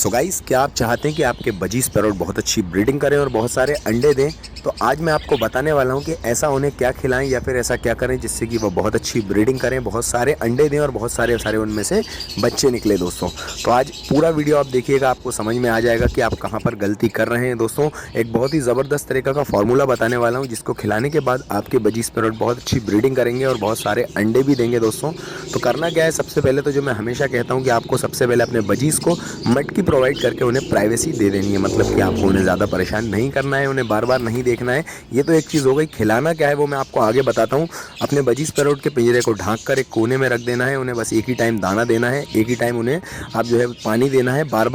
So guys, क्या आप चाहते हैं कि आपके बजीज पैरोट बहुत अच्छी ब्रीडिंग करें और बहुत सारे अंडे दें? तो आज मैं आपको बताने वाला हूं कि ऐसा उन्हें क्या खिलाएं या फिर ऐसा क्या करें जिससे कि वो बहुत अच्छी ब्रीडिंग करें, बहुत सारे अंडे दें और बहुत सारे सारे उनमें से बच्चे निकले दोस्तों। तो आज पूरा वीडियो आप देखिएगा, आपको समझ में आ जाएगा कि आप कहाँ पर गलती कर रहे हैं दोस्तों। एक बहुत ही ज़बरदस्त तरीका का फॉर्मूला बताने वाला हूँ जिसको खिलाने के बाद आपके बजीज पैरोट बहुत अच्छी ब्रीडिंग करेंगे और बहुत सारे अंडे भी देंगे दोस्तों। तो करना क्या है, सबसे पहले तो जो मैं हमेशा कहता हूँ कि आपको सबसे पहले अपने बजीज को मटकी प्रोवाइड करके उन्हें प्राइवेसी दे देनी है। मतलब कि आपको उन्हें ज़्यादा परेशान नहीं करना है, उन्हें बार बार नहीं देखना है। ये तो एक चीज़ हो गई। खिलाना क्या है वो मैं आपको आगे बताता हूँ। अपने बजीज पैरोट के पिंजरे को ढांक कर एक कोने में रख देना है। उन्हें बस एक ही टाइम दाना देना है, एक ही टाइम उन्हें आप जो है पानी देना है। बार बार